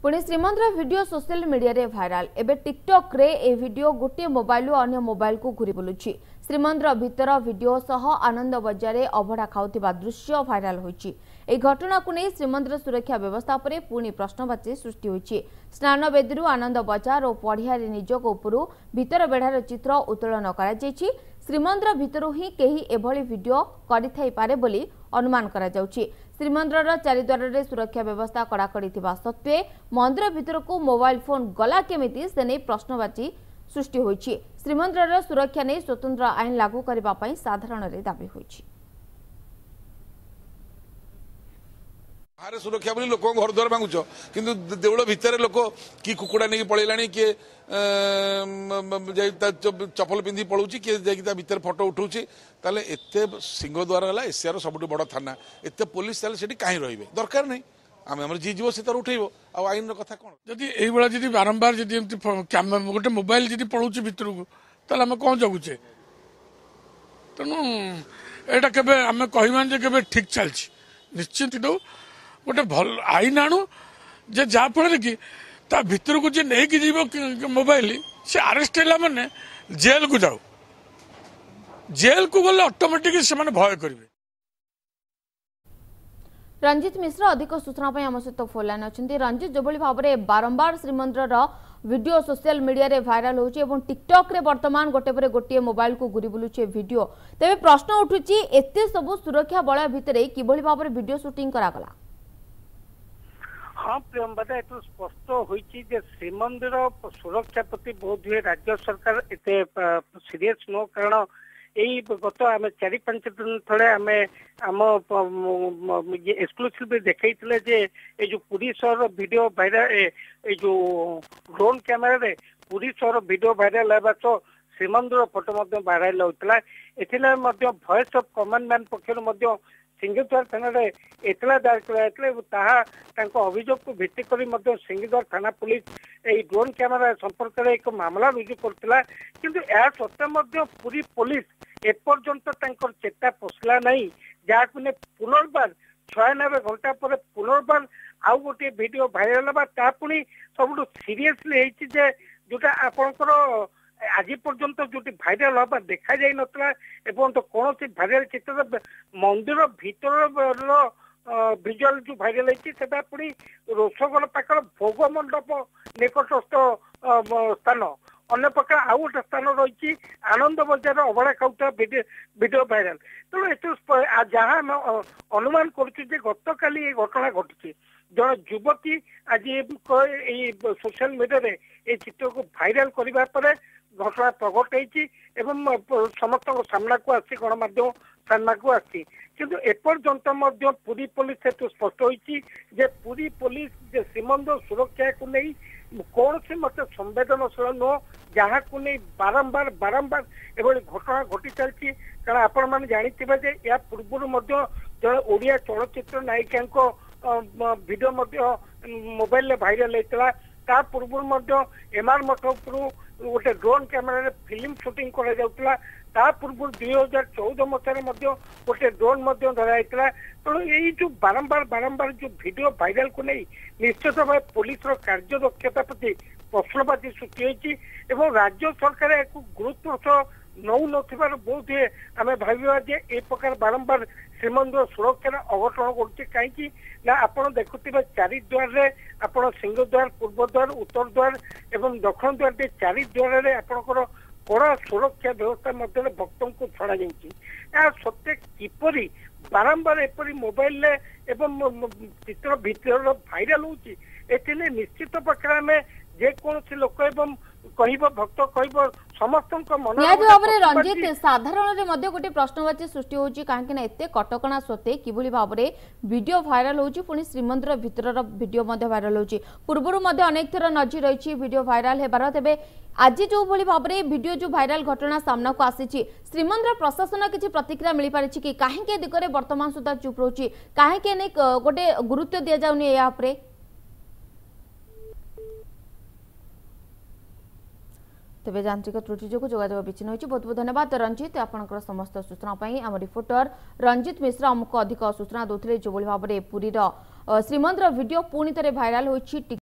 Pune Shrimandir video social media रे viral एबे TikTok रे ए वीडियो गोटे मोबाइल अन्य मोबाइल को घुरी बुलुछि। श्रीमंदिर भीतर वीडियो सह आनंद बजारे अभड़ा खाउथिबा दृश्य भाइराल होइछि। ए घटना को नहीं श्रीमंदिर सुरक्षा व्यवस्था पर पुणी प्रश्नवाची सृष्टि होइछि। स्नान बेदी आनंद बजार और पढ़िया निजक उपरू भीतर बेढ़ार चित्र उत्तोलन करा जायछि। श्रीमंदिर भितरु ही केही एभली वीडियो करिथाई पारे बोली अनुमान करा जाउछि। श्रीमंदिर चारिद्वार रे सुरक्षा व्यवस्था कड़ाकड़ी थिबा सत्वे मंदिर भितर को मोबाइल फोन गला केमिति से नहीं प्रश्नवाची सृष्टि होइछि। श्रीमंदिर सुरक्षा नहीं स्वतंत्र आईन लागू करबा पई साधारण रे दाबी होइछि। बाहर सुरक्षा बोली लोक घर द्वार भांगुच कि देउल भितर लोक कि कुकुड़ा नहीं पलैला किए चपल पिंधि पलाऊँ किए जा भितर फटो उठाऊँ ताले एते सिंहद्वार है एशियार सबुठ बड़ थाना एत पुलिस ताले कहीं रे दरकार नहीं आम आम जी जीव से तार उठेब आईन कथा कौन जदि यही जी बारंबार गोटे मोबाइल जी पलाऊँ भितर को ताले आम कौन जगुचे तेणु यहाँ के आम कह ठीक चलती निश्चित गोटे भल आईन आणु जे जहाँफल कि ता भीतर को जे नहीं कि जीव मोबाइल से आरेस्ट है माने जेल को जाओ जेल को गले ऑटोमेटिक से माने भय करेंगे। रंजित मिश्र अधिक सूचना आम सहित फोन लाइन अच्छा। रंजित जो भाव में बारंबार श्रीमंदिर वीडियो सोशल मीडिया रे भाइराल होची एवं टिकटॉक रे वर्तमान गोटे पर गोटे मोबाइल को घुरी बुलुचे वीडियो तेरे प्रश्न उठुची एते सब सुरक्षा बलय भितर किभली भाव में वीडियो शूटिंग करागला। हाँ प्रियंवदा ये स्पष्ट होइछि जे श्रीमंदिर सुरक्षा प्रति बोध हुए राज्य सरकार एते सीरियस नो कारण यही गत आम 4-5 दिन थे आम आम एक्सक्लूसिव देखते जे ये जो पुरी सहर वीडियो भाइराल ये जो ड्रोन कैमेरा रे पुरी सहर वीडियो भाइराल होगा तो श्रीमंदिर फोटो भाइराल होता है। वॉइस ऑफ कॉमन मैन पक्षर सिंहद्वार थाना एतला दायर कर अभियोग को भित्ति कर सिंहद्वार थाना पुलिस यही ड्रोन कैमेरा संपर्क में एक मामला रुजु करथिला किंतु या सत्वे पूरी पुलिस एपर्यंत चेता पशला नहीं जहाँ पुनर्बार 96 घंटा पर पुनर्बार आउ गोटे वीडियो भाइराल होगा पुणी सब सीरियसली जोटा आपणकर आज पर्यंत जो भाइराल हवा देखा जाई नतला एवं तो कौन सी भाइराल चित्र मंदिर भीतर विजुअल जो भाइराल है पुणी रोषगढ़ पाखर भोग मंडप निकटस्थ स्थान अन्य प्रकार आउ गोटे स्थान रही आनंद बजार अभड़ा खाऊा वीडियो भाइराल तेणु ये जहाँ अनुमान करुचे गत काली ये घटना घटी जन युवती आज सोशल मीडिया रे ये चित्र को भाइराल करने पर घटना प्रकट हो समस्त सामना को आसी गणमाध्यम सामना को आसी किंतु एपर्यंत पुरी पुलिस हेतु स्पष्ट होती पुरी पुलिस श्रीमंदिर सुरक्षा को नहीं कौन सी मत संवेदनशील नुह जहाँ को नहीं बारंबार बारंबार एभली घटना घटी चलती कारण आपण मैंने जानी या पूर्व जड़े ओडिया चलचित्र नायिका वीडियो मोबाइल भाइराल होता पूर्व एमआर मठ उपरू गोटे ड्रोन कैमेरा फिल्म शूटिंग करा पूर्व 2014 मसीह गोटे ड्रोन धराई तेणु यही जो बारंबार बारंबार जो वीडियो भाइराल को नहीं निश्चित भाव पुलिस कार्यदक्षता प्रति प्रश्नवाची सृष्टि होती राज्य सरकार या गुरुत्व नौ नथिबार बहुत हुए आम भाविबा जे ए प्रकार बारंबार श्रीमंदिर सुरक्षार अघटन करुचे कहीं ना आपण देखुथिबा चारिद्वार रे आपण सिंहद्वार पूर्वद्वार उत्तर द्वार एवं दक्षिण द्वार के चारिद्वार रे आपणकर कड़ा सुरक्षा व्यवस्था मध्य भक्तों को छड़ा जाइए सत्य किपरि बारंबार एपरी मोबाइल एवं चित्र भीतर भाइराल होची एथिले निश्चित प्रकार में जेकोसी लोक एवं कहब भक्त कहब समस्त मन रंजित साधारण गोटे प्रश्नवाची सृष्टि होची कहीं एते कटकणा सत्वे किभली भाव में वीडियो भाइराल होची पुणी श्रीमंदिर भितर वीडियो भाइराल होची पूर्वरु अनेक थर नजर रही वीडियो भाइराल हेबार तेबे आज जो भली भाव में वीडियो जो भाइराल घटना सामना को आसी श्रीमंदिर प्रशासन किसी प्रतिक्रिया मिल पारी कि कहीं दिगरे वर्तमान सुधा चुप रोची कहीं गोटे गुरुत्व दि जाउनी या तेज यांत्रिक त्रुटि जो जोगाजोग विच्छिन्न होती। बहुत बहुत धन्यवाद रंजित आपंकर समस्त सूचना आम रिपोर्टर रंजित मिश्र आमको अधिक सूचना दूसरे जो भाव में पुरीर श्रीमंदिर वीडियो पुणी थे भाइराल होती।